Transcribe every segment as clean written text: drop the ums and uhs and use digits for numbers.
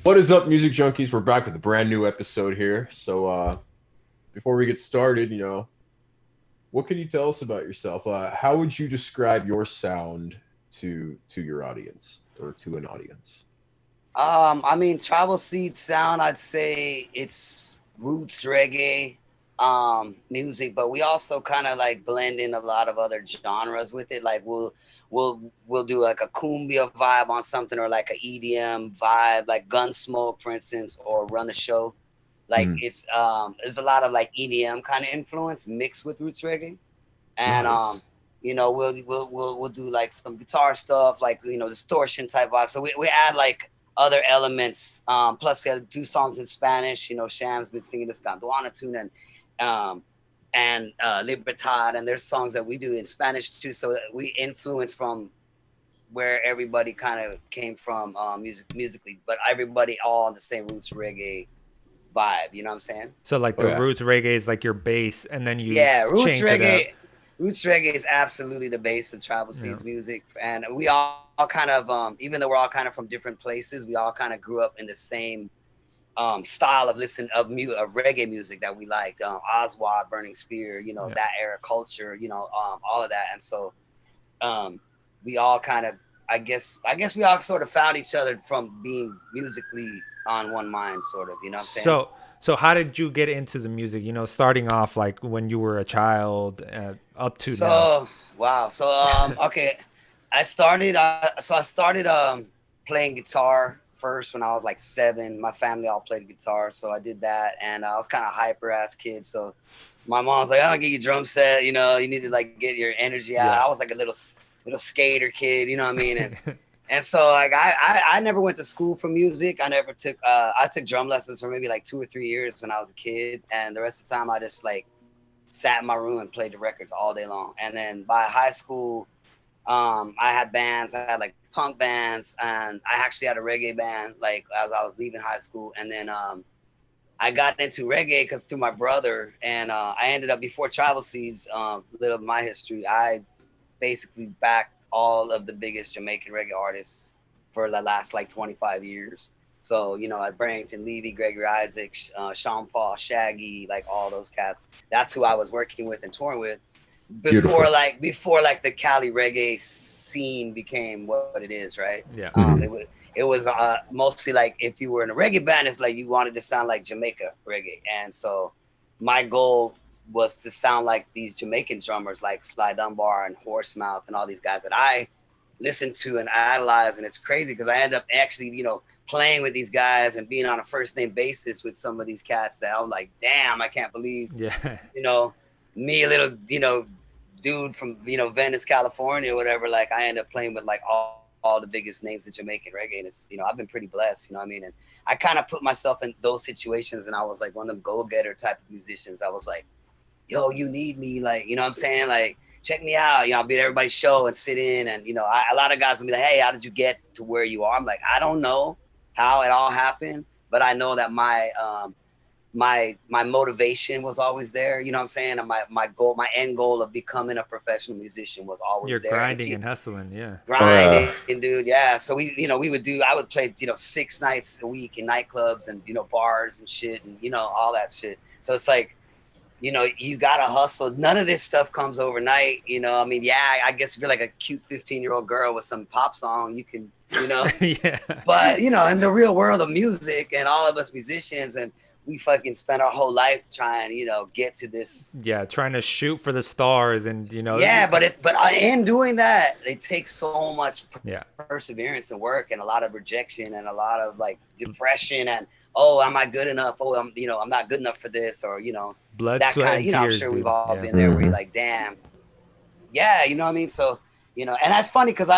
What is up, music junkies? We're back with a brand new episode here. So, before we get started, what can you tell us about yourself? How would you describe your sound to your audience or to an audience? I mean, Tribal Seed sound, I'd say it's roots reggae music, but we also kind of like blend in a lot of other genres with it. Like we'll do like a cumbia vibe on something, or like a EDM vibe, like Gunsmoke, for instance, or Run the Show. Like Mhm. there's a lot of like EDM kind of influence mixed with roots reggae. And Nice. we'll do like some guitar stuff, like distortion type vibe. So we add like other elements. Plus we do songs in Spanish. Sham's been singing this Ganduana tune um and Libertad, and there's songs that we do in Spanish too. So we influence from where everybody kind of came from musically, but everybody all on the same roots reggae vibe. You know what I'm saying? So like Oh the yeah. roots reggae is like your base, and then you Yeah, change it up. roots reggae is absolutely the base of Tribal Yeah. Seeds music, and we all kind of, even though we're all kind of from different places, we all kind of grew up in the same style of reggae music that we liked. Oswald, Burning Spear, Yeah. that era culture, all of that, and so um, we all kind of, I guess we all sort of found each other from being musically on one mind, sort of. You know what I'm saying? So how did you get into the music? Starting off like when you were a child, up to now. So wow. So okay, I started playing guitar first when I was like 7. My family all played guitar, so I did that, and I was kind of hyper ass kid. So my mom's like, "I'll get you a drum set. You need to like get your energy out." Yeah. I was like a little skater kid, you know what I mean? And so like I never went to school for music. I took drum lessons for maybe like 2 or 3 years when I was a kid, and the rest of the time I just like sat in my room and played the records all day long. And then by high school, I had bands. I had like punk bands, and I actually had a reggae band like as I was leaving high school. And then I got into reggae because through my brother, and I ended up before Tribal Seeds. Little of my history, I basically backed all of the biggest Jamaican reggae artists for the last like 25 years. So, at Barrington Levy, Gregory Isaac, Sean Paul, Shaggy, like all those cats. That's who I was working with and touring with before Beautiful. like the Cali reggae scene became what it is, right? Yeah. Mhm. It was mostly like if you were in a reggae band, it's like you wanted to sound like Jamaica reggae, and so my goal was to sound like these Jamaican drummers like Sly Dunbar and Horsemouth and all these guys that I listen to and idolize. And it's crazy because I end up actually, playing with these guys and being on a first name basis with some of these cats that I'm like, damn, I can't believe, Yeah. you know, me, a little, dude from, Venice, California, or whatever. Like I end up playing with like all the biggest names in Jamaican reggae. And it's, I've been pretty blessed, you know what I mean? And I kind of put myself in those situations, and I was like one of them go-getter type of musicians. I was like, yo, you need me, like, you know what I'm saying? Like, check me out. I'll be at everybody's show and sit in. And, a lot of guys will be like, hey, how did you get to where you are? I'm like, I don't know how it all happened, but I know that my motivation was always there. You know what I'm saying? And my end goal of becoming a professional musician was You're always there. And grinding and hustling. Yeah. Oh yeah. grinding, dude. Yeah. So I would play, 6 nights a week in nightclubs and, bars and shit and, all that shit. So it's like, you gotta hustle. None of this stuff comes overnight. I mean, yeah, I guess if you're like a cute 15-year-old girl with some pop song, you can, Yeah. but in the real world of music, and all of us musicians, and we fucking spend our whole life trying, get to this. Yeah. Trying to shoot for the stars, and Yeah, but in doing that, it takes so much yeah. perseverance and work, and a lot of rejection, and a lot of like depression, and oh, am I good enough? Oh, I'm not good enough for this, or Blood, that sweat, kind of, and I'm tears, sure we've dude. all Yeah. been there where you're Hmm. like, damn, yeah, you know what I mean? So, and that's funny because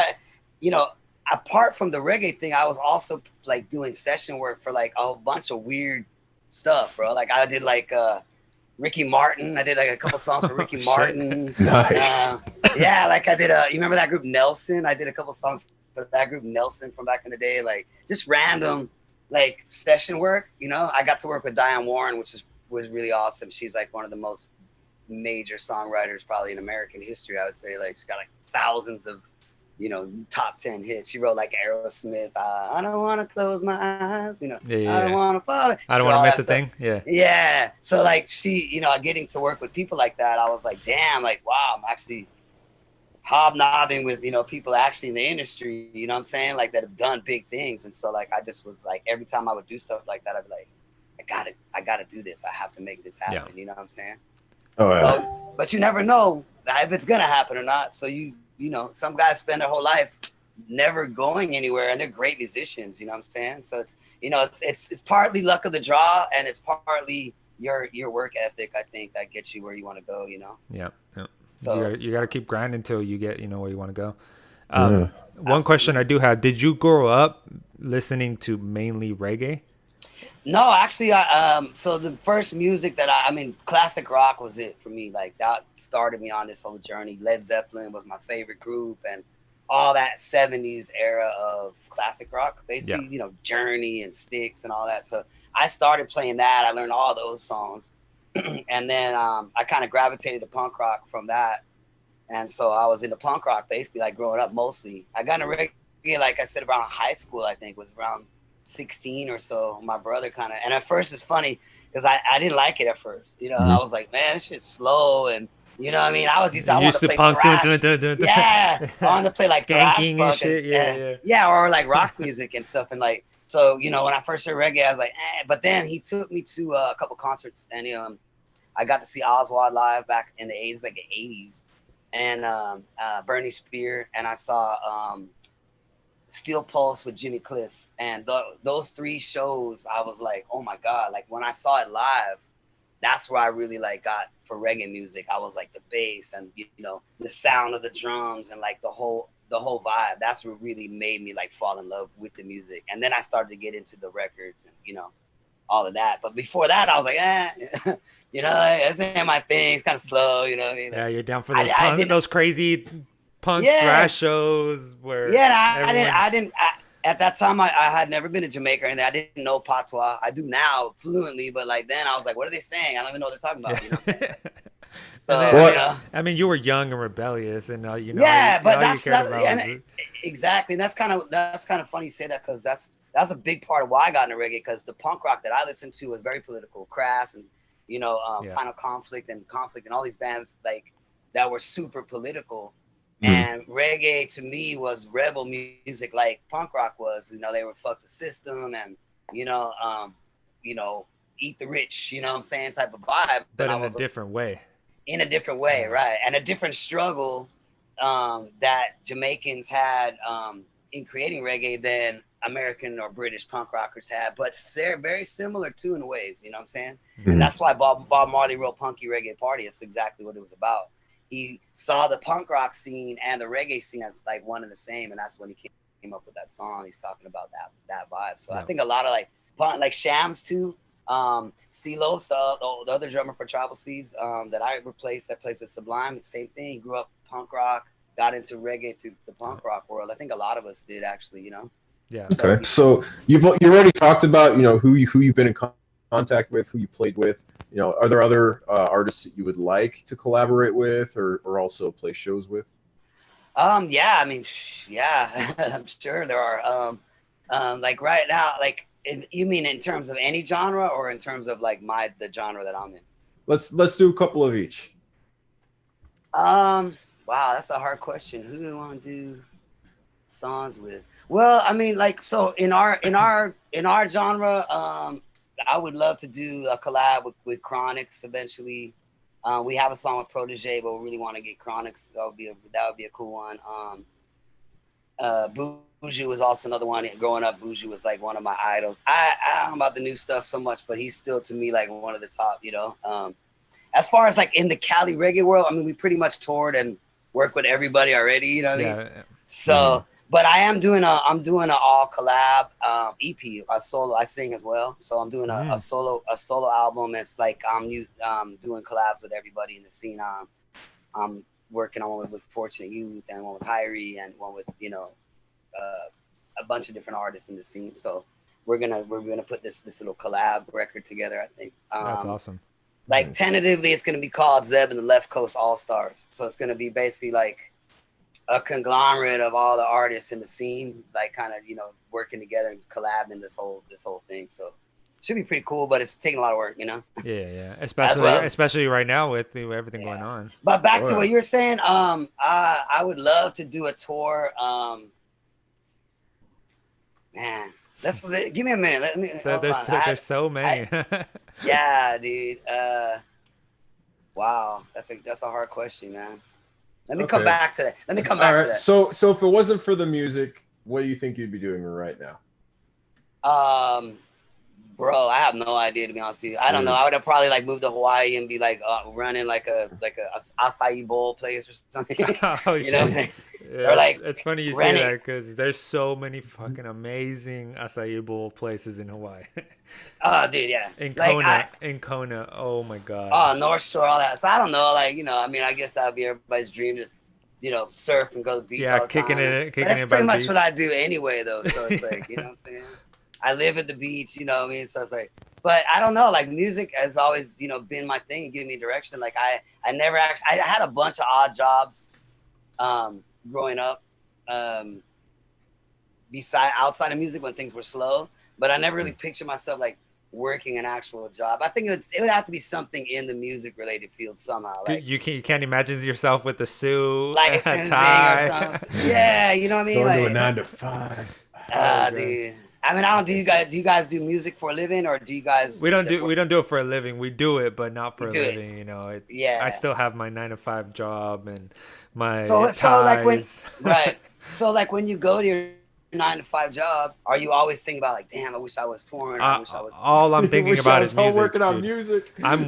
you know, apart from the reggae thing, I was also like doing session work for like a whole bunch of weird stuff, bro. Like I did like Ricky Martin. I did like a couple songs for Oh Ricky shit. Martin. Nice. Yeah, like I did you remember that group Nelson? I did a couple songs for that group Nelson from back in the day, like just random like session work. I got to work with Diane Warren, which was really awesome. She's like one of the most major songwriters probably in American history, I would say. Like she's got like thousands of top 10 hits. She wrote like Aerosmith, I don't want to close my eyes, Yeah, I don't want to fall. I don't want to miss a thing. Yeah. Yeah. So like she, getting to work with people like that, I was like, damn, like, wow, I'm actually hobnobbing with, people actually in the industry, you know what I'm saying? Like that have done big things. And so like, I just was like, every time I would do stuff like that, I'd be like, I gotta do this. I have to make this happen. Yeah. You know what I'm saying? Oh, yeah. So, but you never know if it's gonna happen or not. So some guys spend their whole life never going anywhere, and they're great musicians. You know what I'm saying? So it's partly luck of the draw, and it's partly your work ethic. I think that gets you where you want to go. Yeah. Yeah. So you got to keep grinding until you get where you want to go. Yeah. One question I do have: did you grow up listening to mainly reggae? No, actually, so the first music that I mean, classic rock was it for me. Like that started me on this whole journey. Led Zeppelin was my favorite group, and all that 70s era of classic rock, basically, Journey and Styx and all that. So I started playing that. I learned all those songs. And then I kind of gravitated to punk rock from that. And so I was into punk rock, basically, like growing up mostly. I got into reggae, like I said, around high school, I think, was around 16 or so. My brother kind of, and at first it's funny because I didn't like it at first. I was like, man, this shit's slow. And you know what I mean? I wanted to play punk, thrash. Yeah, I wanted to play like thrash and shit. Yeah, or like rock music and stuff. And like, so, when I first heard reggae, I was like, but then he took me to a couple concerts, and I got to see Oswald live back in the 80s, like the 80s, and Bernie Spear, and I saw Steel Pulse with Jimmy Cliff, and those three shows, I was like, oh my God, like when I saw it live, that's where I really like got for reggae music. I was like the bass and the sound of the drums and like the whole vibe. That's what really made me like fall in love with the music. And then I started to get into the records and all of that. But before that, I was like, this ain't my thing. It's kind of slow, you know what I mean? Yeah, you're down for those crazy punk thrash shows where I didn't at that time I had never been to Jamaica or anything. I didn't know patois. I do now fluently, but like then I was like, what are they saying? I don't even know what they're talking about. You know what I'm saying? So, I mean, you were young and rebellious, and exactly. And that's kind of funny you say that, because that's a big part of why I got into reggae, because the punk rock that I listened to was very political, Crass and Final Conflict and all these bands like that were super political. And reggae to me was rebel music, like punk rock was. They were fuck the system and eat the rich. You know what I'm saying? Type of vibe. But in a different way. In a different way, right? And a different struggle that Jamaicans had in creating reggae than American or British punk rockers had, but they're very similar too in ways. You know what I'm saying? And that's why Bob Marley wrote "Punky Reggae Party." It's exactly what it was about. He saw the punk rock scene and the reggae scene as like one and the same, and that's when he came up with that song. He's talking about that vibe. So I think a lot of like Shams too, CeeLo, the other drummer for Tribal Seeds, that I replaced, that plays with Sublime, same thing. He grew up punk rock, got into reggae through the punk rock world. I think a lot of us did actually, Yeah. Okay. So you already talked about who you've been in contact with, who you played with. Are there other artists that you would like to collaborate with or also play shows with? Yeah, I mean, yeah, I'm sure there are. Like right now, like you mean in terms of any genre or in terms of like the genre that I'm in? Let's do a couple of each. Wow, that's a hard question. Who do we want to do songs with? Well, I mean, like, so in our genre, I would love to do a collab with Chronix eventually. We have a song with Protege, but we really want to get Chronix. That would be a cool one. Buju was also another one. Growing up, Buju was like one of my idols. I don't know about the new stuff so much, but he's still to me like one of the top. As far as like in the Cali reggae world, I mean, we pretty much toured and worked with everybody already. You know what I mean? So. But I'm doing an all collab EP, a solo. I sing as well, so I'm doing a solo album. It's like I'm doing collabs with everybody in the scene. I'm working on one with Fortunate Youth and one with Hyrie and one with a bunch of different artists in the scene. So we're gonna put this little collab record together. I think that's awesome. Like tentatively, it's gonna be called ZEB and the Left Coast All Stars. So it's gonna be basically like a conglomerate of all the artists in the scene, like kind of, you know, working together and collabing this whole thing. So it should be pretty cool, but it's taking a lot of work, you know. Yeah. Well Especially right now with everything going on. But back to Sure. what you were saying, I would love to do a tour. Man, give me a minute. Let me hold on. There's so many. Yeah, dude. Wow, that's a hard question, man. Let me come Okay. back to that. Let me come All back right. to that. So if it wasn't for the music, what do you think you'd be doing right now? Bro, I have no idea, to be honest with you. I don't know. I would have probably like moved to Hawaii and be like running like a acai bowl place or something. Oh, You know what I'm saying? Yeah, Or like it's funny you say renting. that because there's so many fucking amazing acai bowl places in Hawaii. Oh, dude, yeah. In Like, Kona, oh my god. Oh, North Shore, all that. So I don't know, like, you know, I mean, I guess that would be everybody's dream, just, you know, surf and go to the beach Yeah, all the kicking time. it- kicking but that's it by pretty the much beach. what I do anyway, though. So it's like, you know what I'm saying? I live at the beach, you know what I mean? So it's like, but I don't know, like music has always, you know, been my thing and giving me direction. Like I never actually, I had a bunch of odd jobs growing up outside of music when things were slow, but I never really pictured myself like working an actual job. I think it would have to be something in the music related field somehow. Like You can't imagine yourself with the suit, licensing or tie. something. Yeah, you know what I mean? Going to a Like, 9-to-5. dude. I mean, I don't. Do you guys do music for a living, or do you guys? We don't do it for a living. We do it, but not for a do it. living. You know, Yeah. I still have my 9 to 5 job and my So like when ties. right. So like when you go to your 9 to 5 job, are you always thinking about like, damn, I wish I was touring. I wish I was. All I'm thinking Wish I about was is home music. working on dude. music. I'm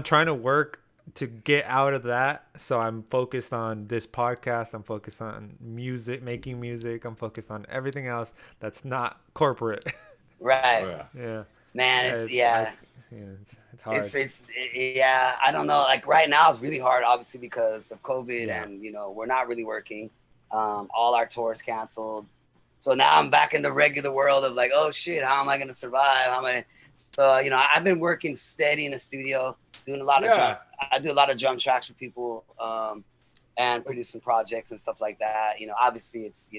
trying to work to get out of that. So I'm focused on this podcast. I'm focused on music, making music. I'm focused on everything else that's not corporate. Right. Oh, yeah. Yeah. Man, it's hard. Yeah, I don't know. Like right now, it's really hard, obviously because of COVID, Yeah. and you know we're not really working. All our tours canceled, so now I'm back in the regular world of like, oh shit, how am I gonna survive? How am I? So you know, I've been working steady in the studio, doing a lot of drum. I do a lot of drum tracks for people, and producing projects and stuff like that. You know, obviously it's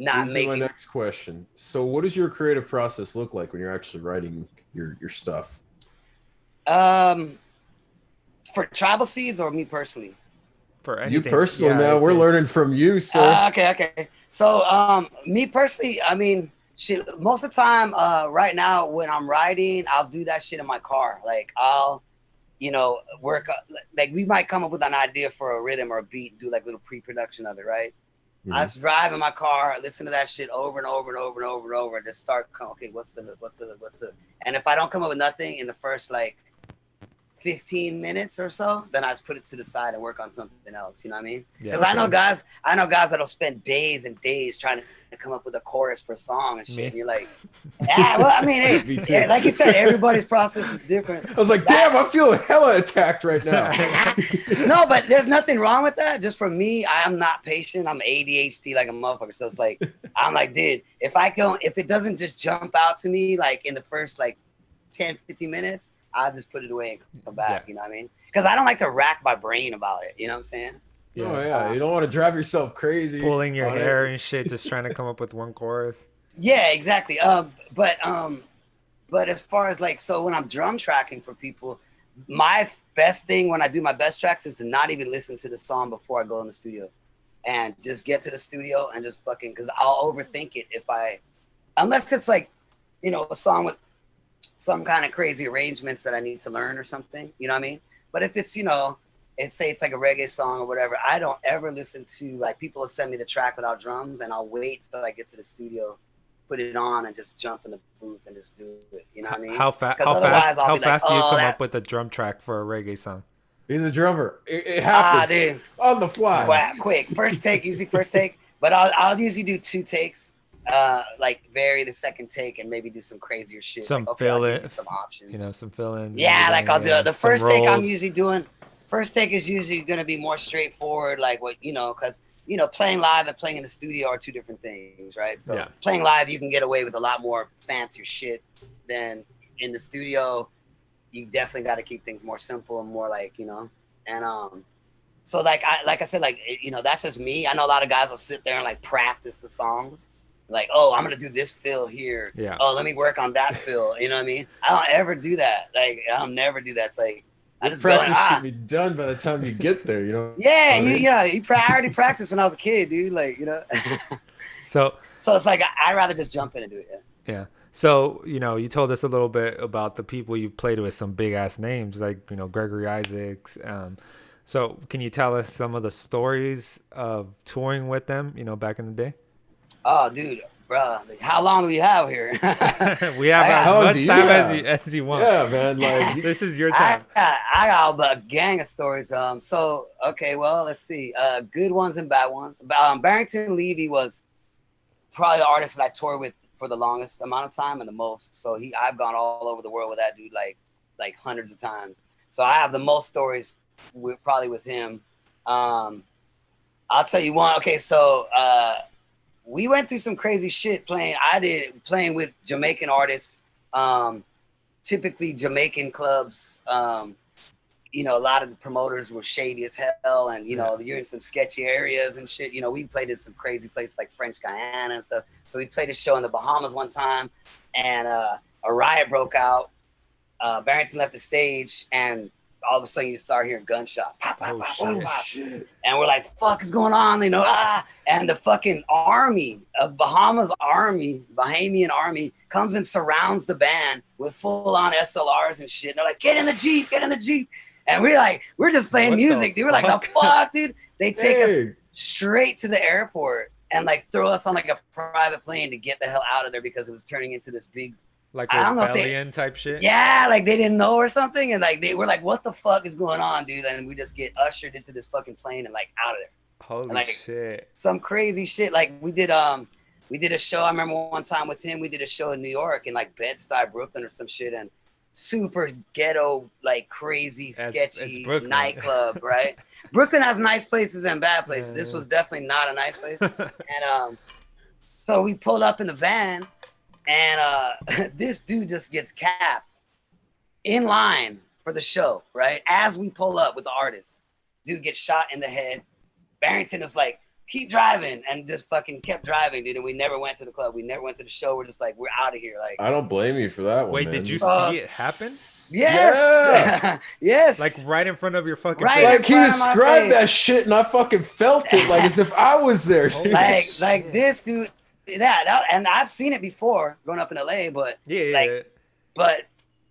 not This making. is my next question. So, what does your creative process look like when you're actually writing your stuff? For Tribal Seeds or me personally? For You anything. personally, Yeah, now we're learning from you, sir. Okay. So, me personally, I mean, shit. Most of the time, right now, when I'm writing, I'll do that shit in my car. Like, I'll, work. Like, we might come up with an idea for a rhythm or a beat, do like little pre-production of it, right? I just drive in my car, listen to that shit over and over and over and over and over, and just start. Okay, what's the hook? And if I don't come up with nothing in the first like 15 minutes or so, then I just put it to the side and work on something else. You know what I mean? Because I know guys that'll spend days and days trying to come up with a chorus for a song and shit. And you're like, yeah, well, I mean, hey, like you said, everybody's process is different. I was like, damn, I'm feeling hella attacked right now. No, but there's nothing wrong with that. Just for me, I'm not patient. I'm ADHD like a motherfucker. So it's like, I'm like, dude, if it doesn't just jump out to me like in the first like 10, 15 minutes, I'll just put it away and come back. Yeah. You know what I mean? Because I don't like to rack my brain about it. You know what I'm saying? Oh yeah, you don't want to drive yourself crazy. Pulling your on hair it. and shit, just trying to come up with one chorus. Yeah, exactly. But as far as like, so when I'm drum tracking for people, my best thing when I do my best tracks is to not even listen to the song before I go in the studio, and just get to the studio and just fucking, because I'll overthink it unless it's like, a song with some kind of crazy arrangements that I need to learn or something. You know what I mean? But if it's, it's like a reggae song or whatever, I don't ever listen to, like, people will send me the track without drums, and I'll wait till I get to the studio, put it on, and just jump in the booth and just do it. You know what I mean? How fast do you come up with a drum track for a reggae song? He's a drummer. It happens dude. on the fly. Quick. Usually first take, but I'll usually do 2 takes. Like vary the second take and maybe do some crazier shit. Some like, fill I'll give it, you some options. some fill-ins. Yeah, like I'll do the first take. I'm rolls. usually doing. First take is usually gonna be more straightforward, like what because playing live and playing in the studio are 2 different things, right? So playing live, you can get away with a lot more fancier shit than in the studio. You definitely got to keep things more simple and more like and So like I said, like, you know, that's just me. I know a lot of guys will sit there and like practice the songs. Like, oh, I'm gonna do this fill here. Yeah. Oh, let me work on that fill. You know what I mean? I don't ever do that. Like, I'll never do that. It's like I just go practice should be done by the time you get there. You know. Yeah, I already practiced when I was a kid, dude. Like, you know. So it's like I'd rather just jump in and do it. Yeah. yeah. So, you know, you told us a little bit about the people you played with, some big ass names like, you know, Gregory Isaacs. So can you tell us some of the stories of touring with them, you know, back in the day? Oh, dude, bro, how long do we have here? We have as much time as you want. Yeah, man. Like this is your time. I got a gang of stories. So okay, well, let's see. Good ones and bad ones. Barrington Levy was probably the artist that I toured with for the longest amount of time and the most. So I've gone all over the world with that dude, like hundreds of times. So I have the most stories probably with him. I'll tell you one. Okay, so we went through some crazy shit playing with Jamaican artists, typically Jamaican clubs. You know, a lot of the promoters were shady as hell, and you know, you're in some sketchy areas and shit. You know, we played in some crazy places like French Guiana and stuff. So we played a show in the Bahamas one time, and a riot broke out. Barrington left the stage, and all of a sudden you start hearing gunshots. Pop, pop, pop, pop, pop. And we're like, fuck is going on? You know, and the fucking army of Bahamian army comes and surrounds the band with full on SLRs and shit. And they're like, get in the Jeep. And we're just playing music, dude. We're like, the fuck, dude? They take us straight to the airport and like throw us on like a private plane to get the hell out of there because it was turning into this big, like rebellion type shit. Yeah, like they didn't know or something, and like they were like, "What the fuck is going on, dude?" And we just get ushered into this fucking plane and like out of there. Holy shit! Some crazy shit. Like we did a show. I remember one time with him. We did a show in New York in like Bed-Stuy, Brooklyn, or some shit, and super ghetto, like crazy, sketchy nightclub, right? Brooklyn has nice places and bad places. This was definitely not a nice place. And so we pulled up in the van. And this dude just gets capped in line for the show, right? As we pull up with the artist, dude gets shot in the head. Barrington is like, keep driving, and just fucking kept driving, dude. And we never went to the club. We never went to the show. We're just like, we're out of here. Like, I don't blame you for that one. Wait, man. did you see it happen? Yes. Yeah. Yes. Like right in front of your fucking face. Like he described that shit, and I fucking felt it, like as if I was there. Dude. Like this dude. That and I've seen it before growing up in LA, but but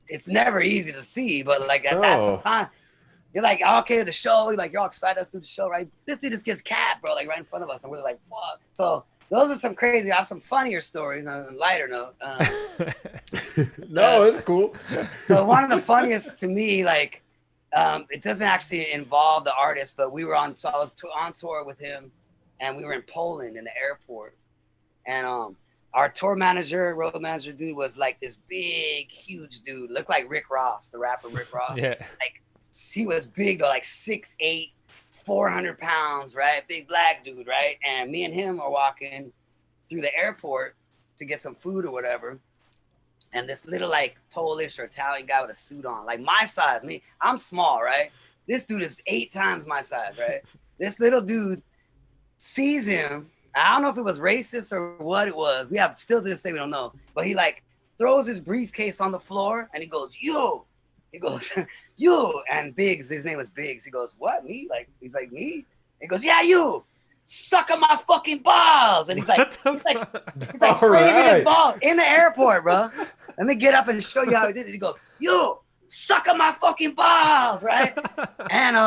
it's never easy to see. But like at that time, you're like, okay, the show, you're all excited, let's do the show, right? This dude just gets capped, bro, like right in front of us, and we're like, fuck. So those are some crazy. I have some funnier stories on a lighter note. No, it's cool. So one of the funniest to me, like, it doesn't actually involve the artist, but I was on tour with him, and we were in Poland in the airport. And our tour manager, road manager dude was like this big, huge dude. Looked like Rick Ross, the rapper Rick Ross. Yeah. Like he was big though, like 6'8", 400 pounds, right? Big black dude, right? And me and him are walking through the airport to get some food or whatever. And this little like Polish or Italian guy with a suit on, like my size, I'm small, right? This dude is 8 times my size, right? This little dude sees him. I don't know if it was racist or what it was. We have still to this day, we don't know. But he like throws his briefcase on the floor and he goes, "You." He goes, "You." And Biggs, his name was Biggs. He goes, "What, me?" Like he's like, "Me?" He goes, "Yeah, you. Suck on my fucking balls." And he's like waving his balls in the airport, bro. Let me get up and show you how he did it. He goes, "You suck on my fucking balls," right? And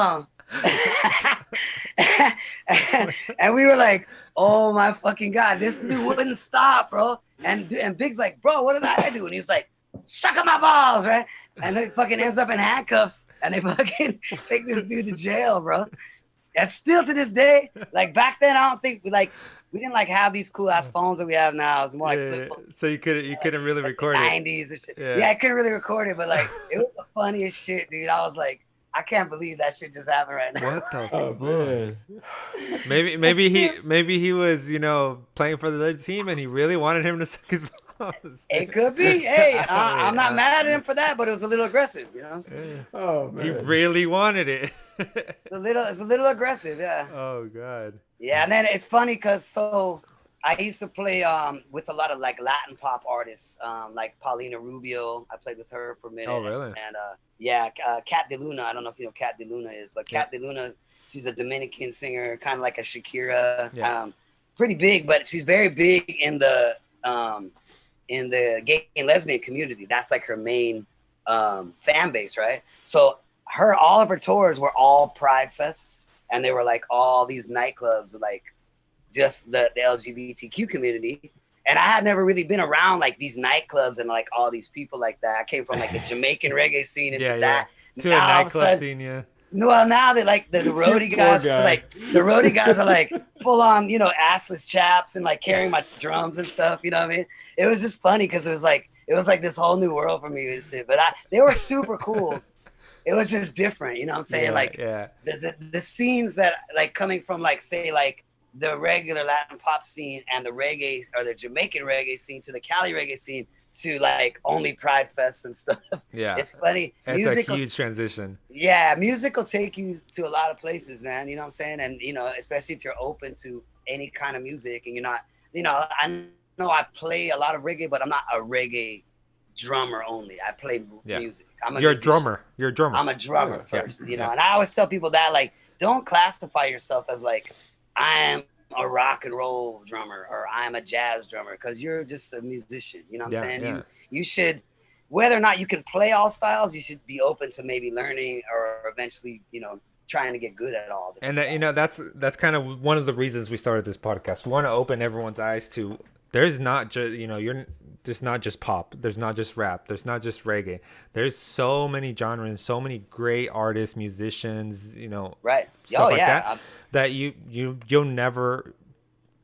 and we were like, oh my fucking God, this dude wouldn't stop, bro. And Big's like, bro, what did I do? And he's like, suck on my balls, right? And they fucking ends up in handcuffs, and they fucking take this dude to jail, bro. And still to this day, like back then, I don't think we didn't like have these cool ass phones that we have now. It's more like flip phones. So you couldn't really record it. 90s and shit. Yeah, I couldn't really record it, but like it was the funniest shit, dude. I was like, I can't believe that shit just happened right now. What the fuck? Man. Maybe he was, playing for the other team and he really wanted him to suck his balls. It could be. Hey, I'm not Yeah. mad at him for that, but it was a little aggressive. You know what I'm saying? Yeah. Oh You man. really wanted it. It's a little aggressive. Yeah. Oh God. Yeah, and then it's funny because I used to play with a lot of like Latin pop artists, like Paulina Rubio. I played with her for a minute. Oh, really? And Cat De Luna. I don't know if you know Cat De Luna is, but Cat De Luna, she's a Dominican singer, kind of like a Shakira. Yeah. Pretty big, but she's very big in the gay and lesbian community. That's like her main fan base, right? So all of her tours were all Pride Fests, and they were like all these nightclubs, like just the LGBTQ community. And I had never really been around like these nightclubs and like all these people like that. I came from like the Jamaican reggae scene and that. To a nightclub scene, yeah. Well, now they like the roadie guys, are like full on, assless chaps and like carrying my drums and stuff. You know what I mean? It was just funny because it was like this whole new world for me and shit. But they were super cool. It was just different. You know what I'm saying? The scenes that like coming from like say like the regular Latin pop scene and the reggae or the Jamaican reggae scene to the Cali reggae scene to like only Pride Fests and stuff. Yeah. It's funny. It's a huge transition. Yeah, music will take you to a lot of places, man. You know what I'm saying? And, especially if you're open to any kind of music and you're not, I know I play a lot of reggae, but I'm not a reggae drummer only. I play music. You're a drummer. You're a drummer. I'm a drummer first, and I always tell people that, like, don't classify yourself as like, I am a rock and roll drummer or I'm a jazz drummer, because you're just a musician. You know what I'm saying? Yeah. You should, whether or not you can play all styles, you should be open to maybe learning or eventually, trying to get good at all. And that's kind of one of the reasons we started this podcast. We want to open everyone's eyes to there's not just there's not just pop, there's not just rap, there's not just reggae. There's so many genres, so many great artists, musicians, right? Stuff that you'll never,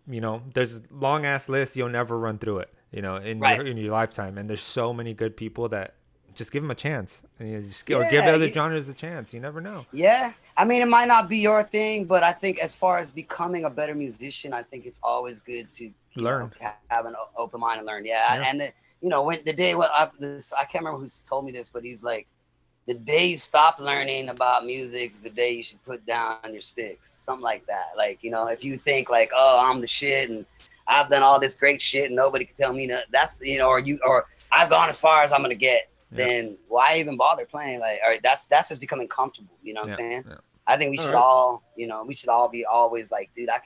there's long ass list, you'll never run through it, in your lifetime. And there's so many good people that just give them a chance, and or give other genres a chance. You never know. Yeah, I mean, it might not be your thing, but I think as far as becoming a better musician, I think it's always good to learn, have an open mind and learn. Yeah. And when the day I can't remember who told me this, but he's like, the day you stop learning about music is the day you should put down your sticks, something like that. Like, if you think like, oh, I'm the shit and I've done all this great shit and nobody can tell me that, that's or I've gone as far as I'm gonna get. Then why even bother playing? Like, all right, that's just becoming comfortable. You know what I'm saying? Yeah. I think we should all be always like, dude, I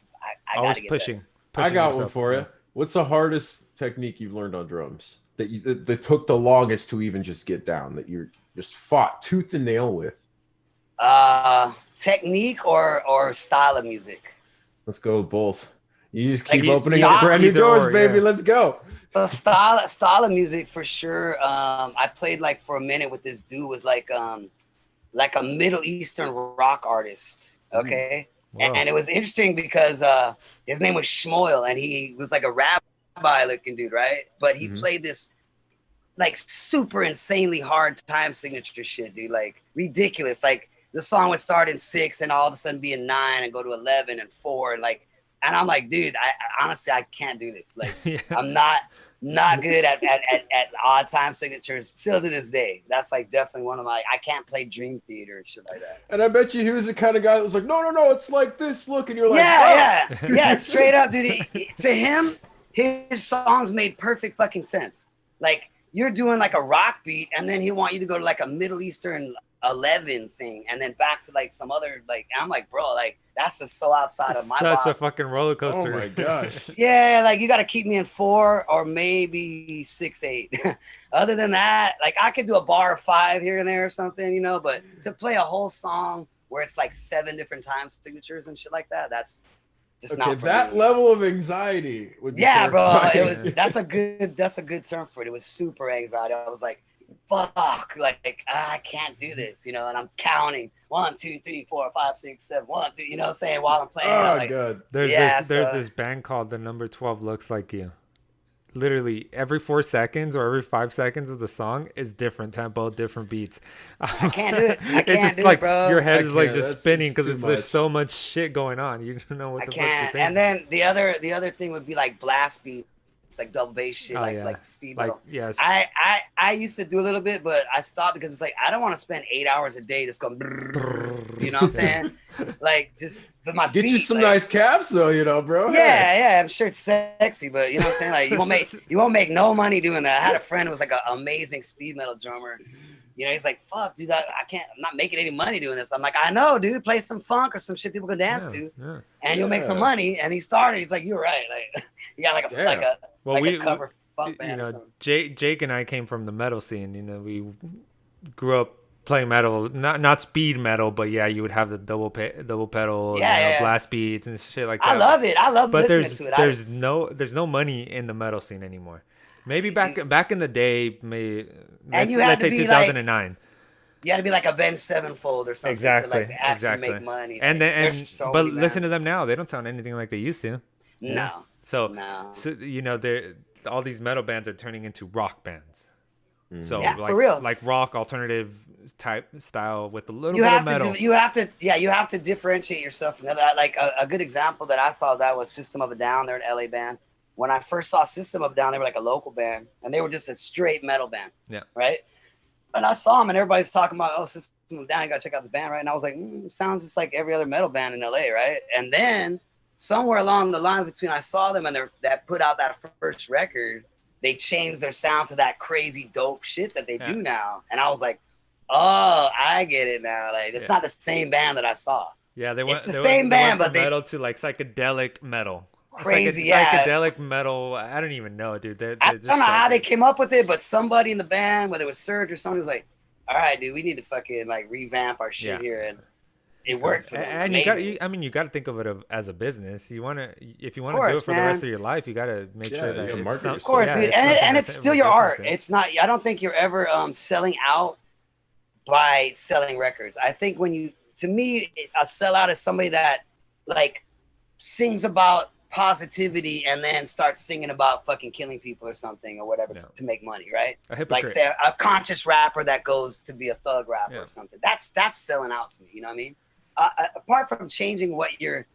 always gotta get pushing. I got one for you. What's the hardest technique you've learned on drums that took the longest to even just get down, that you just fought tooth and nail with? Technique or style of music? Let's go with both. You just keep opening up brand new doors, baby. Yeah. Let's go. So style of music for sure. I played like for a minute with this dude was like a Middle Eastern rock artist. Okay. And it was interesting because his name was Shmuel and he was like a rabbi looking dude, right? But he played this like super insanely hard time signature shit, dude. Like ridiculous. Like the song would start in 6 and all of a sudden be in 9 and go to 11 and 4 and like. And I'm like, dude, I honestly can't do this. Like, I'm not good at odd time signatures still to this day. That's like definitely one of my. I can't play Dream Theater and shit like that. And I bet you he was the kind of guy that was like, no, it's like this. Look, and you're like, yeah, straight up, dude. To him, his songs made perfect fucking sense. Like you're doing like a rock beat, and then he want you to go to like a Middle Eastern 11 thing, and then back to like some other like. I'm like, bro, like. That's just so outside of my box. Such a fucking roller coaster. Oh my gosh. Yeah, like you got to keep me in 4 or maybe 6, 8. Other than that, like I could do a bar of 5 here and there or something, but to play a whole song where it's like 7 different time signatures and shit like that, that's just not for that me. Level of anxiety would be bro. That's a good term for it. It was super anxiety. I was like, fuck, like I can't do this, and I'm counting 1, 2, 3, 4, 5, 6, 7, 1, 2, what I'm saying, while I'm playing. Oh, like, good. There's this band called The Number 12 Looks Like You. Literally every 4 seconds or every 5 seconds of the song is different tempo, different beats. I can't do it. I can't it's just do like it, bro. your head is like just That's spinning because there's much. so much shit going on. You don't know what the fuck to think. And then the other thing would be like blast beat. It's like double bass shit, like speed metal. Yeah. I used to do a little bit, but I stopped because it's like I don't want to spend 8 hours a day just going, you know what I'm saying? Like just with my Get feet. you some like, nice caps though, you know, bro. Yeah, I'm sure it's sexy, but you know what I'm saying? Like you won't make no money doing that. I had a friend who was like an amazing speed metal drummer. You know, he's like, fuck, dude, I'm not making any money doing this. I'm like, I know, dude, play some funk or some shit people can dance to, and you'll make some money. And he started, he's like, you're right. Like, you got a cover funk band. You know, Jake and I came from the metal scene. You know, we grew up playing metal, not speed metal, but yeah, you would have the double pedals, blast beats and shit like that. I love it. I love listening to it. There's no money in the metal scene anymore. Maybe back in the day, let's say 2009. You had to be like Avenged Sevenfold or something to like actually make money. But listen to them now; they don't sound anything like they used to. No. So you know, all these metal bands are turning into rock bands. So for real, like rock alternative type style with a little bit of metal. You have to differentiate yourself from that. Like a good example that I saw that was System of a Down. They're an LA band. When I first saw System of a Down, they were like a local band, and they were just a straight metal band. Yeah. Right. And I saw them, and everybody's talking about, oh, System of a Down, you gotta check out this band, right? And I was like, sounds just like every other metal band in LA, right? And then somewhere along the line between I saw them and that put out that first record, they changed their sound to that crazy dope shit that they do now. And I was like, oh, I get it now. Like it's not the same band that I saw. Yeah, it's the same band, but metal to like psychedelic metal. Crazy, psychedelic metal. I don't even know, dude. I don't know how they came up with it, but somebody in the band, whether it was Serge or somebody, was like, all right, dude, we need to fucking like revamp our shit here. And it worked for them. And you got to think of it as a business. If you want to do it for the rest of your life, you got to make sure that it's of course, dude. And it's still your art. It's not. I don't think you're ever selling out by selling records. I think to me, a sellout is somebody that like sings about positivity and then starts singing about fucking killing people or something or whatever to make money, right? Like say a conscious rapper that goes to be a thug rapper or something. That's selling out to me. You know what I mean? Apart from changing what your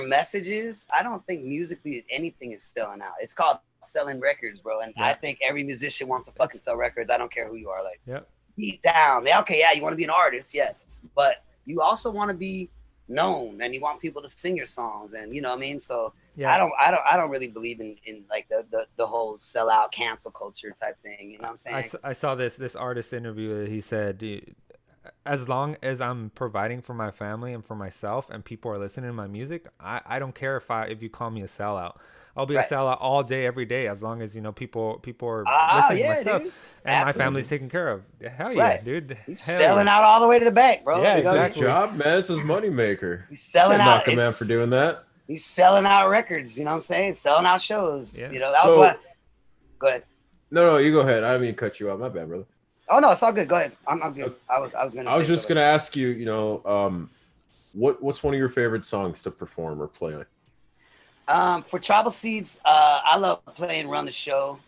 message is, I don't think musically anything is selling out. It's called selling records, bro. And I think every musician wants to fucking sell records. I don't care who you are. Like, deep down, you want to be an artist, yes, but you also want to be known and you want people to sing your songs, and you know what I mean. So I don't really believe in like the whole sellout cancel culture type thing. You know what I'm saying? I saw this artist interview that he said, as long as I'm providing for my family and for myself and people are listening to my music, I don't care if you call me a sellout. I'll be a sellout all day, every day, as long as people are listening to my stuff, dude. And my family's taken care of. Hell yeah, dude. He's selling out all the way to the bank, bro. Yeah, exactly. Good job, man. It's his moneymaker. He's selling out. Knock him out for doing that. He's selling out records. You know what I'm saying? Selling out shows. Yeah. You know that was what. Go ahead. No, you go ahead. I didn't mean to cut you off. My bad, brother. Oh no, it's all good. Go ahead. I'm good. I was just gonna ask you. You know, what's one of your favorite songs to perform or play on? For Tribal Seeds, I love playing Run the Show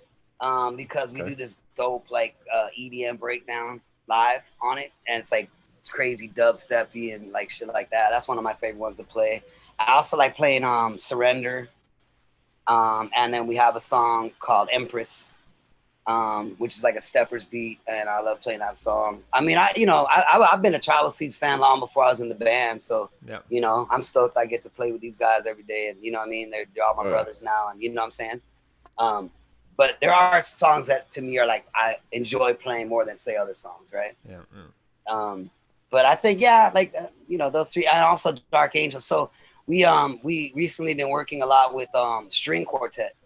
because we do this dope like EDM breakdown live on it, and it's like crazy dubsteppy and like shit like that. That's one of my favorite ones to play. I also like playing Surrender, and then we have a song called Empress, which is like a steppers beat, and I love playing that song. I mean, I've been a Tribal Seeds fan long before I was in the band, so you know, I'm stoked I get to play with these guys every day, and you know what I mean, they're all my brothers now, and you know what I'm saying. But there are songs that to me are like I enjoy playing more than say other songs, right? But I think those three, and also Dark Angel. So we recently been working a lot with string quartet.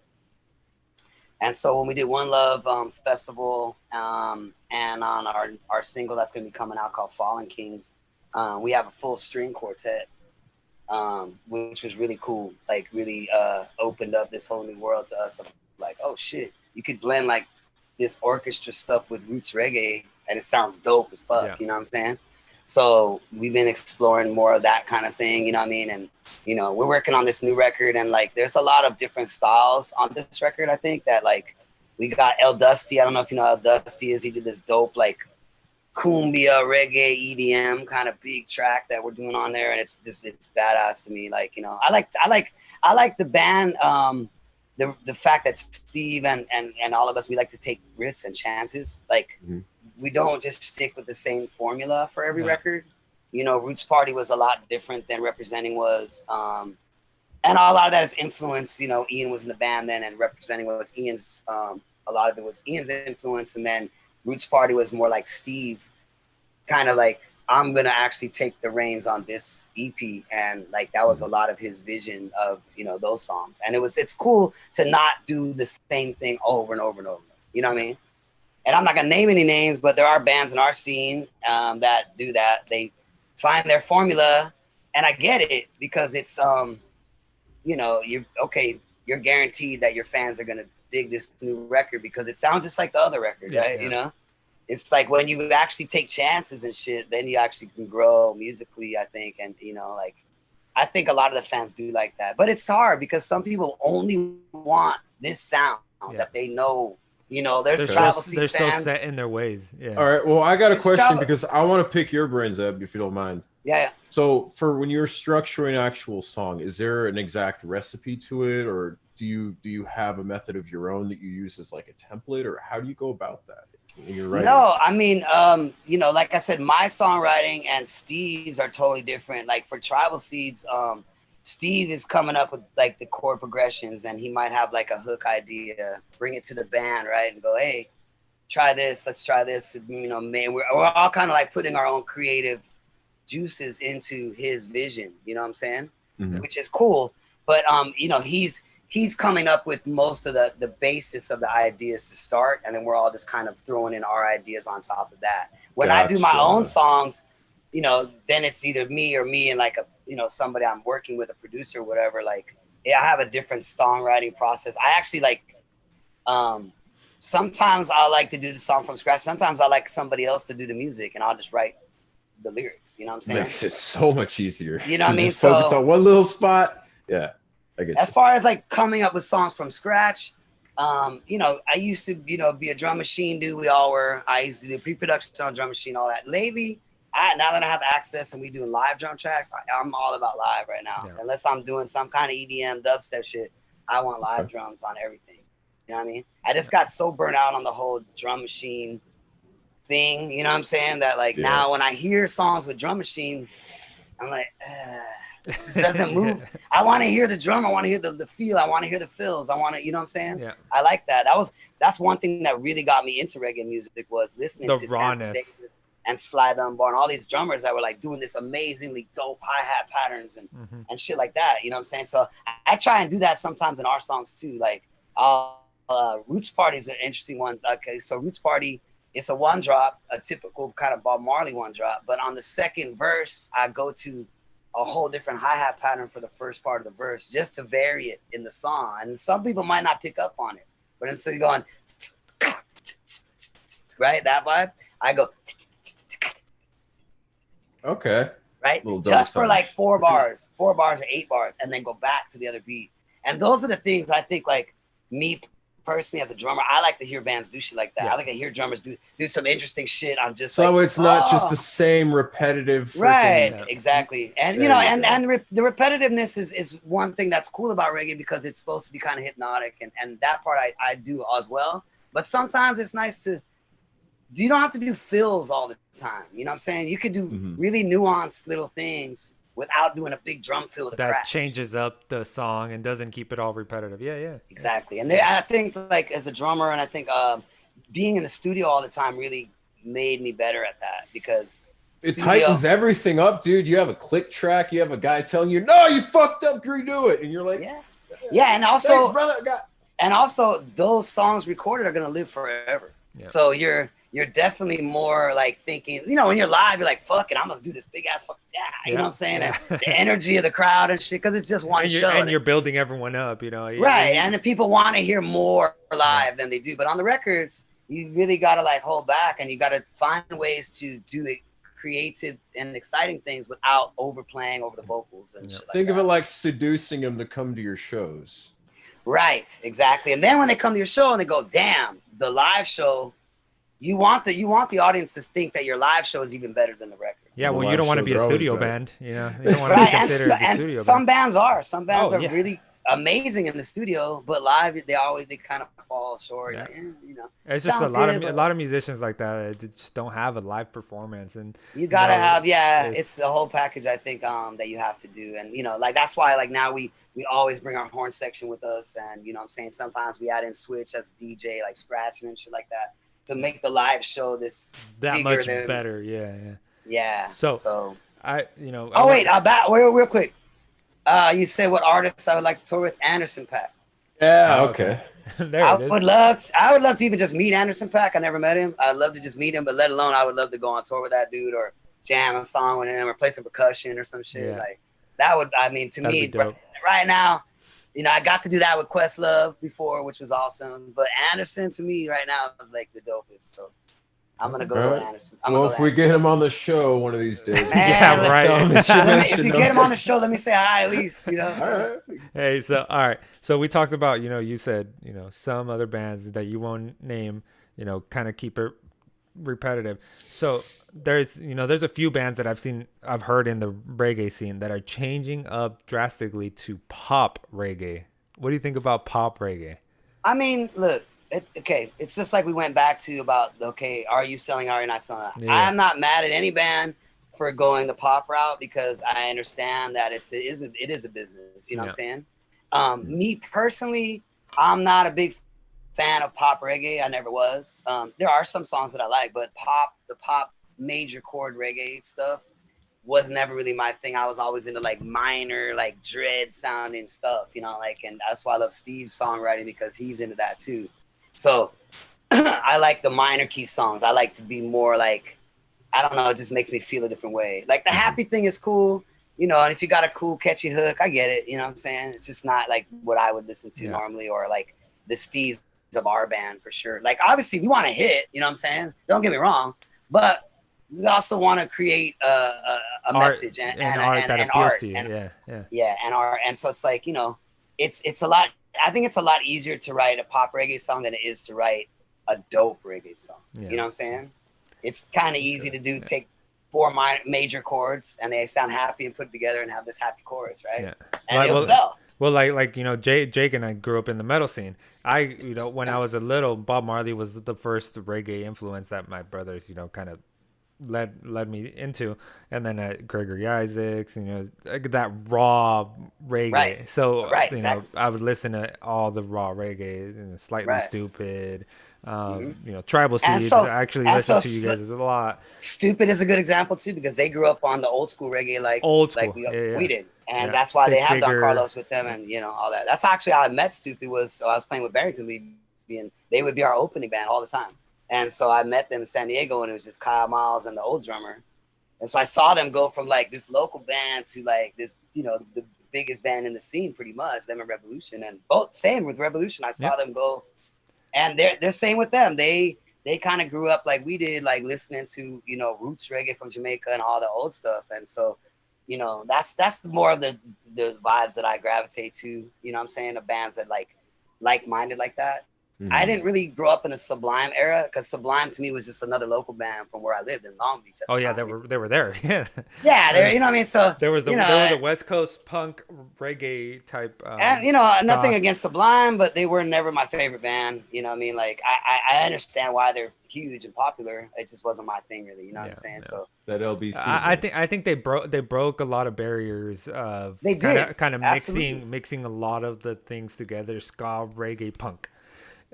And so when we did One Love Festival and on our single that's going to be coming out called Fallen Kings, we have a full string quartet, which was really cool. Like really opened up this whole new world to us of like, oh shit, you could blend like this orchestra stuff with roots reggae and it sounds dope as fuck, you know what I'm saying? So we've been exploring more of that kind of thing, you know what I mean? And, you know, we're working on this new record and like, there's a lot of different styles on this record. I think that like, we got El Dusty. I don't know if you know how El Dusty is. He did this dope, like cumbia, reggae, EDM kind of big track that we're doing on there. And it's badass to me. Like, you know, I like the band, the fact that Steve and all of us, we like to take risks and chances. Like we don't just stick with the same formula for every record. You know, Roots Party was a lot different than Representing was. And a lot of that is influence. You know, Ian was in the band then, and Representing was Ian's. A lot of it was Ian's influence, and then Roots Party was more like Steve, kind of like, I'm gonna actually take the reins on this EP, and like that was a lot of his vision of, you know, those songs. And it's cool to not do the same thing over and over and over. You know what I mean? And I'm not gonna name any names, but there are bands in our scene that do that. They find their formula, and I get it, because it's you know, you're guaranteed that your fans are gonna dig this new record because it sounds just like the other record, right? You know, it's like when you actually take chances and shit, then you actually can grow musically, I think. And, you know, like, I think a lot of the fans do like that, but it's hard because some people only want this sound that they know. You know, there's Travel Seeds fans. They're so set in their ways. Yeah. All right. Well, I got a question because I want to pick your brains, Zeb, if you don't mind. Yeah. So for when you're structuring an actual song, is there an exact recipe to it, or do you have a method of your own that you use as like a template, or how do you go about that when you're writing? No, I mean, you know, like I said, my songwriting and Steve's are totally different. Like for Tribal Seeds, Steve is coming up with like the chord progressions, and he might have like a hook idea, bring it to the band, right? And go, hey, try this, let's try this. You know, man, we're all kind of like putting our own creative juices into his vision, you know what I'm saying? Which is cool. But you know, he's coming up with most of the basis of the ideas to start, and then we're all just kind of throwing in our ideas on top of that. When I do my own songs, you know, then it's either me and like a, you know, somebody I'm working with, a producer or whatever. Like, I have a different songwriting process. I actually like, sometimes I like to do the song from scratch. Sometimes I like somebody else to do the music, and I'll just write the lyrics. You know what I'm saying? Makes it so much easier. You know what I mean? Just focus on one little spot. Yeah. I get as far as like coming up with songs from scratch, you know, I used to, you know, be a drum machine dude. We all were. I used to do pre-production on drum machine, all that. Lately, now that I have access and we doing live drum tracks, I'm all about live right now. Yeah. Unless I'm doing some kind of EDM dubstep shit, I want live drums on everything. You know what I mean? I just got so burnt out on the whole drum machine thing. You know what I'm saying? That like now when I hear songs with drum machine, I'm like, this doesn't move. I want to hear the drum. I want to hear the feel. I want to hear the fills. I want to, you know what I'm saying? Yeah. I like that. That's one thing that really got me into reggae music, was listening to rawness and Sly Dunbar and all these drummers that were like doing this amazingly dope hi-hat patterns and shit like that. You know what I'm saying? So I try and do that sometimes in our songs too. Like Roots Party is an interesting one. Okay, so Roots Party, it's a one drop, a typical kind of Bob Marley one drop. But on the second verse, I go to a whole different hi-hat pattern for the first part of the verse, just to vary it in the song. And some people might not pick up on it, but instead of going right, that vibe, I go okay, right, just for like 4 bars or 8 bars, and then go back to the other beat. And those are the things I think, like, me personally as a drummer, I like to hear bands do shit like that. I like to hear drummers do some interesting shit on just so like, it's not just the same repetitive exactly. And you know, and the repetitiveness is one thing that's cool about reggae, because it's supposed to be kind of hypnotic, and that part I do as well. But sometimes it's nice to, you don't have to do fills all the time. You know what I'm saying? You could do really nuanced little things without doing a big drum fill that crash. Changes up the song and doesn't keep it all repetitive. Yeah. Exactly. And I think, like, as a drummer, and I think being in the studio all the time really made me better at that, because it tightens everything up, dude. You have a click track, you have a guy telling you, no, you fucked up, redo it. And you're like, yeah. And also, thanks, brother. And also those songs recorded are going to live forever. Yeah. So you're definitely more like thinking, you know, when you're live, you're like, fuck it, I'm gonna do this big ass fuck, you know what I'm saying? And the energy of the crowd and shit, because it's just one show. And you're building everyone up, you know. Right, and the people want to hear more live than they do. But on the records, you really got to like hold back, and you got to find ways to do it, creative and exciting things without overplaying over the vocals and shit like Think of it like seducing them to come to your shows. Right, exactly. And then when they come to your show and they go, damn, the live show, you want the audience to think that your live show is even better than the record. Yeah, well, you don't want to be a studio band, you know. You don't want to be considered a studio band. Some bands are. Some bands are really amazing in the studio, but live they kind of fall short. Yeah. Like, you know, It's just sounds good, a lot of musicians like that just don't have a live performance, and you gotta have, it's it's the whole package, I think, that you have to do. And you know, like that's why like now we always bring our horn section with us, and you know what I'm saying, sometimes we add in switch as a DJ, like scratching and shit like that, to make the live show this that much better. Yeah, yeah. Yeah. So I wait, about real quick. You said what artists I would like to tour with? Anderson .Paak. Yeah, okay. There I it is. would love to even just meet Anderson .Paak. I never met him. I'd love to just meet him, but let alone I would love to go on tour with that dude or jam a song with him or play some percussion or some shit. Yeah. Like that would, I mean, to That'd me be dope. right now, you know, I got to do that with Questlove before, which was awesome. But Anderson to me right now is like the dopest. So I'm gonna go with Anderson. Well, if we get him on the show one of these days, yeah, right. If you get him on the show, let me say hi at least. You know. All right. Hey, so all right. So we talked about, you said, some other bands that you won't name, kind of keep it repetitive. So there's a few bands that I've heard in the reggae scene that are changing up drastically to pop reggae. What do you think about pop reggae? I mean, look, it's just like we went back to about, are you selling, are you not selling? Yeah. I'm not mad at any band for going the pop route because I understand that it is a business. You know what I'm saying? Me personally, I'm not a big fan of pop reggae. I never was. There are some songs that I like, but the pop major chord reggae stuff was never really my thing. I was always into like minor, like dread sounding stuff, and that's why I love Steve's songwriting because he's into that too. So I like the minor key songs. I like to be more like, I don't know, it just makes me feel a different way. Like the happy thing is cool, and if you got a cool, catchy hook, I get it. You know what I'm saying? It's just not like what I would listen to normally, or like the Steves of our band for sure. Like obviously we want to hit, you know what I'm saying? Don't get me wrong, but we also want to create a message and art that appeals to you. And art. And so it's like, it's a lot. I think it's a lot easier to write a pop reggae song than it is to write a dope reggae song. You know what I'm saying? It's kind of easy to do. Take 4 major chords and they sound happy and put together and have this happy chorus, right? Yeah. And it'll sell. Well, like Jake and I grew up in the metal scene. When I was a little, Bob Marley was the first reggae influence that my brothers, kind of led me into, and then Gregory Isaacs, that raw reggae. Right. So exactly. I would listen to all the raw reggae, Slightly Stupid, Tribal Seeds. I actually listen to you guys a lot. Stupid is a good example too because they grew up on the old school reggae, like we did, and that's why they have Don Carlos with them and all that. That's actually how I met Stupid. I was playing with Barrington Lee, and they would be our opening band all the time. And so I met them in San Diego, and it was just Kyle Miles and the old drummer. And so I saw them go from like this local band to like this, the biggest band in the scene, pretty much. Them and Revolution, and both same with Revolution. I saw them go, and they're same with them. They kind of grew up like we did, like listening to roots reggae from Jamaica and all the old stuff. And so, that's more of the vibes that I gravitate to. You know what I'm saying? The bands that like-minded like that. Mm-hmm. I didn't really grow up in the Sublime era because Sublime to me was just another local band from where I lived in Long Beach. Oh yeah, they were there. Yeah, there. You know what I mean? So there was the West Coast punk reggae type. And nothing against Sublime, but they were never my favorite band. You know what I mean? Like I understand why they're huge and popular. It just wasn't my thing really. You know what I'm saying? Yeah. So that LBC. I think they broke a lot of barriers of they did kind of mixing a lot of the things together, ska, reggae, punk.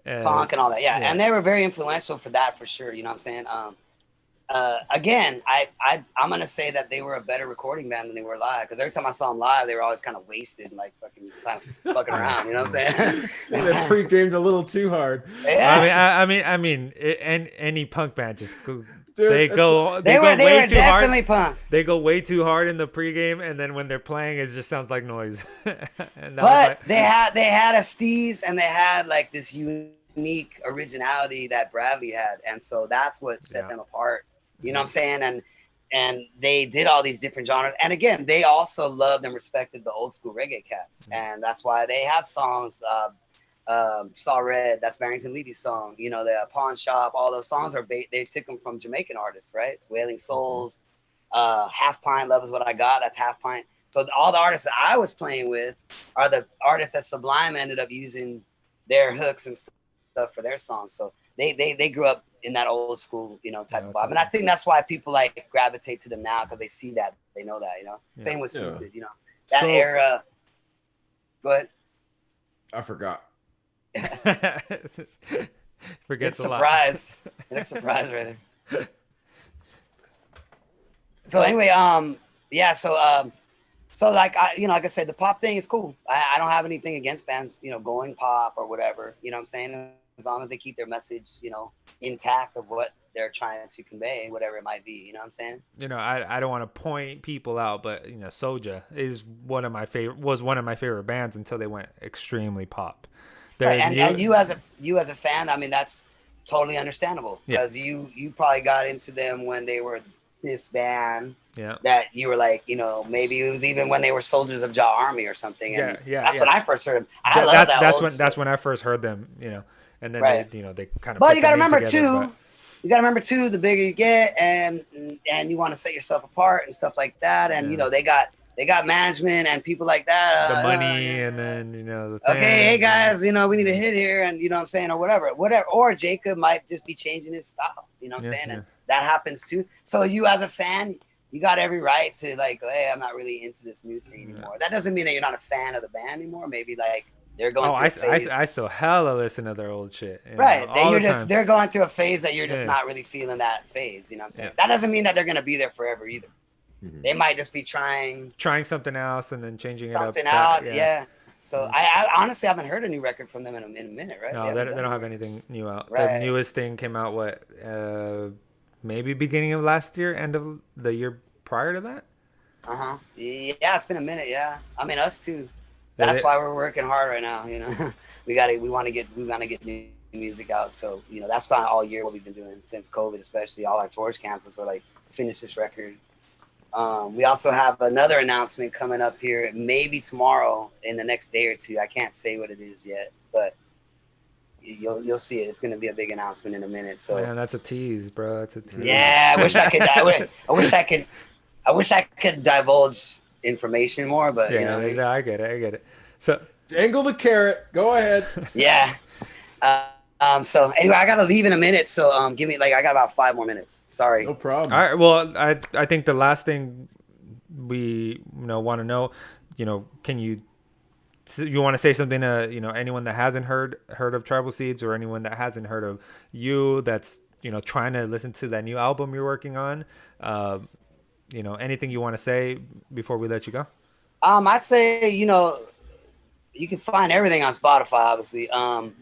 Punk and all that, yeah, and they were very influential for that for sure. You know what I'm saying? Again, I'm gonna say that they were a better recording band than they were live because every time I saw them live, they were always kind of wasted and like fucking around. You know what I'm saying? They pre-gamed a little too hard. Yeah. I mean, any punk band just. Dude, they were definitely punk. They go way too hard in the pregame, and then when they're playing, it just sounds like noise. But they had a Steve's, and they had like this unique originality that Bradley had, and so that's what set them apart. You know what I'm saying? And they did all these different genres, and again, they also loved and respected the old school reggae cats, and that's why they have songs. Saw Red, that's Barrington Levy's song. The Pawn Shop, all those songs they took them from Jamaican artists, right? It's Wailing Souls, Half Pint, Love Is What I Got, that's Half Pint. So all the artists that I was playing with are the artists that Sublime ended up using their hooks and stuff for their songs. So they grew up in that old school, you know, type of vibe. And I think that's why people like gravitate to them now, because they see that, they know that, you know. Same with Stupid, you know what I'm saying? That era. Go ahead. I forgot. Forgets It's a lot. surprise. It's a surprise right there. So anyway, so like like I said, the pop thing is cool. I don't have anything against bands, you know, going pop or whatever. You know what I'm saying? As long as they keep their message, you know, intact of what they're trying to convey, whatever it might be. You know what I'm saying? You know, I don't want to point people out, but you know, Soulja was one of my favorite bands until they went extremely pop. Right, and you as a fan, I mean, that's totally understandable, because you probably got into them when they were this band. Yeah. That you were like, you know, maybe it was even when they were Soldiers of Jah Army or something. And that's when I first heard them. That's when I first heard them, you know. And then they kind of. But you got to remember too, the bigger you get, and you want to set yourself apart and stuff like that, and you know they got management and people like that. The money, and then the fans, okay, hey guys, you know we need a hit here, and you know what I'm saying, or whatever. Or Jacob might just be changing his style. You know what I'm saying, and that happens too. So you as a fan, you got every right to like, hey, I'm not really into this new thing anymore. That doesn't mean that you're not a fan of the band anymore. Maybe like. They're going through a phase. I still hella listen to their old shit. Right. They're going through a phase that you're just not really feeling that phase. You know what I'm saying? That doesn't mean that they're going to be there forever either. Mm-hmm. They might just be trying something else and then changing something out. So I honestly haven't heard a new record from them in a minute, right? No, they don't have anything new out. Right. The newest thing came out, maybe beginning of last year, end of the year prior to that? Yeah, it's been a minute, yeah. I mean, us too. That's why we're working hard right now. You know, we want to get new music out. So you know, that's kind of all year what we've been doing since COVID, especially all our tours canceled. So like, finish this record. We also have another announcement coming up here, maybe tomorrow in the next day or two. I can't say what it is yet, but you'll see it. It's going to be a big announcement in a minute. So man, that's a tease, bro. That's a tease. Yeah, I wish I could divulge information more, but you know, I get it. So dangle the carrot. Go ahead. Yeah. So anyway, I gotta leave in a minute. So give me I got about 5 more minutes. Sorry. No problem. All right. Well, I think the last thing we want to know, can you want to say something to anyone that hasn't heard of Tribal Seeds, or anyone that hasn't heard of you that's trying to listen to that new album you're working on? Anything you want to say before we let you go? I'd say, you can find everything on Spotify, obviously.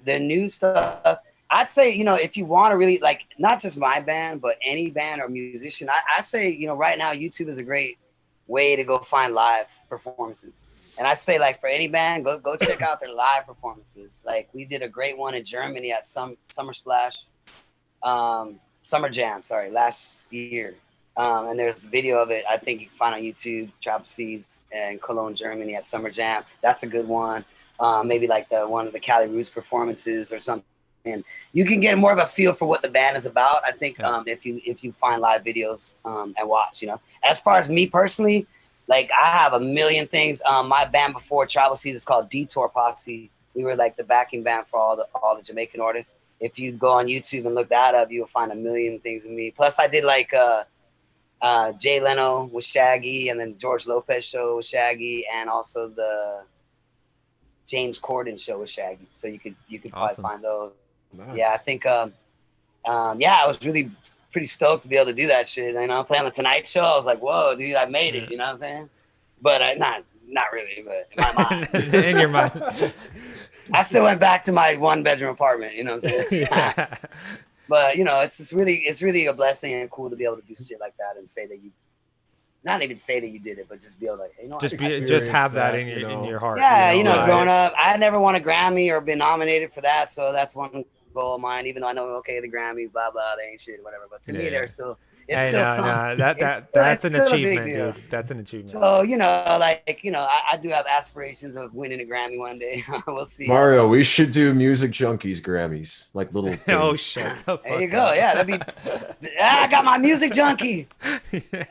The new stuff, I'd say, if you want to really not just my band, but any band or musician, I say, right now, YouTube is a great way to go find live performances. And I say, for any band, go check out their live performances. We did a great one in Germany at Summer Jam, last year. And there's the video of it. I think you can find on YouTube, Tribal Seeds in Cologne, Germany at Summer Jam. That's a good one. Maybe one of the Cali Roots performances or something. And you can get more of a feel for what the band is about, I think, if you find live videos and watch, As far as me personally, I have a million things. My band before Tribal Seeds is called Detour Posse. We were the backing band for all the Jamaican artists. If you go on YouTube and look that up, you'll find a million things of me. Plus I did Jay Leno with Shaggy, and then George Lopez show with Shaggy, and also the James Corden show with Shaggy. So you could probably find those. Nice. Yeah, I think I was really pretty stoked to be able to do that shit. Playing on the Tonight Show, I was like, whoa, dude, I made it. You know what I'm saying? But not really, but in my mind. In your mind. I still went back to my 1-bedroom apartment. You know what I'm saying? Yeah. But it's really a blessing and cool to be able to do shit like that and say that you, not even say that you did it, but just be able to just have that in your heart. Yeah, growing up, I never won a Grammy or been nominated for that, so that's one goal of mine. Even though I know, the Grammys, blah blah, they ain't shit, whatever. But to me, they're still It's Hey, still no, something. no, It's that's an still a big achievement, deal. dude. That's an achievement. So, I do have aspirations of winning a Grammy one day. We'll see how Mario, that we goes. should do Music Junkies Grammys, like little Oh, things. shut the There you fuck go. up. Yeah, I got my music junkie. Yeah.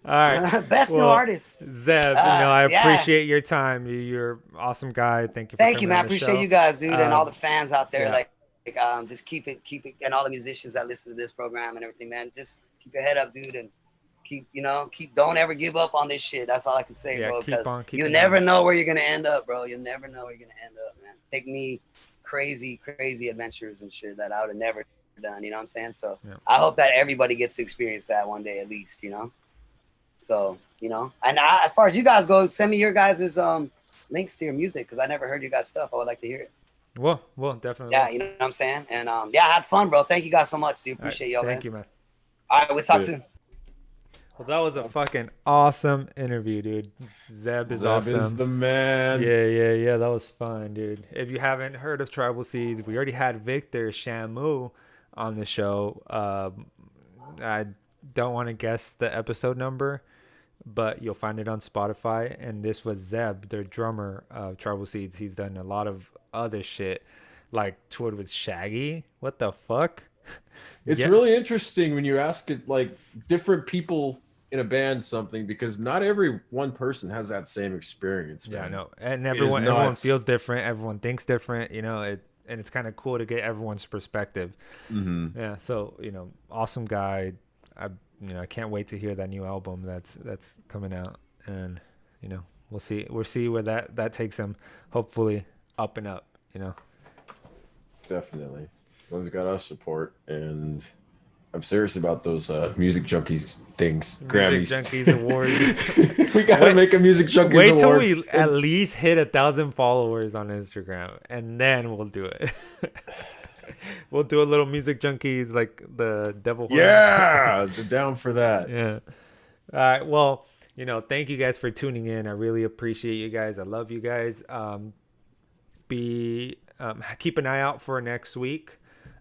All right. Best new Well, artist. Zeb, I Yeah. appreciate your time. You're an awesome guy. Thank you for Thank you, coming man. I on the appreciate show. you guys, dude, and all the fans out there. Yeah. Just keep it, and all the musicians that listen to this program and everything, man. Just keep your head up, dude, and don't ever give up on this shit. That's all I can say, Yeah, bro. keep Because on you keeping never on. know where you're gonna end up, bro. You'll never know where you're gonna end up, man. Take me crazy, crazy adventures and shit that I would have never done. You know what I'm saying? So Yeah. I hope that everybody gets to experience that one day at least. So and as far as you guys go, send me your guys' links to your music because I never heard you guys' stuff. I would like to hear it. Well, definitely. Yeah, will. you know what I'm saying? And I had fun, bro. Thank you guys so much, dude. All right. Appreciate y'all, Thank man. you, man. All right, we'll talk See ya. soon. Well, that was a fucking awesome interview, dude. Zeb is Zeb awesome. is the man. Yeah. That was fun, dude. If you haven't heard of Tribal Seeds, we already had Victor Shamu on the show. I don't want to guess the episode number, but you'll find it on Spotify. And this was Zeb, their drummer of Tribal Seeds. He's done a lot of other shit, like toured with Shaggy. What the fuck? It's Yeah. really interesting when you ask it like different people in a band something because not every one person has that same experience. Yeah, Man. no, and It is everyone nuts. feels different. Everyone thinks different. And it's kind of cool to get everyone's perspective. Mm-hmm. Yeah, so awesome guy. I can't wait to hear that new album that's coming out, and we'll see where that takes him. Hopefully, up and up. Definitely. Well, he's got our support, and I'm serious about those Music Junkies things. Grammys. Junkies Award. We gotta make a Music Junkies Wait till award. we at least hit 1,000 followers on Instagram, and then we'll do it. We'll do a little Music Junkies like the Devil Horns. Yeah, they're down for that. Yeah. All right. Well, thank you guys for tuning in. I really appreciate you guys. I love you guys. Keep an eye out for next week.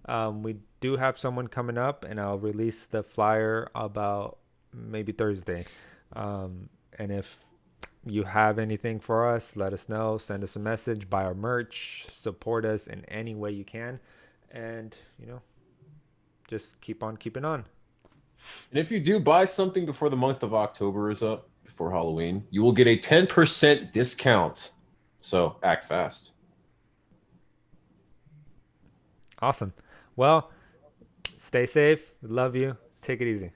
We do have someone coming up, and I'll release the flyer about maybe Thursday. And if you have anything for us, let us know. Send us a message, buy our merch, support us in any way you can. And, just keep on keeping on. And if you do buy something before the month of October is up, before Halloween, you will get a 10% discount. So act fast. Awesome. Well, stay safe. Love you. Take it easy.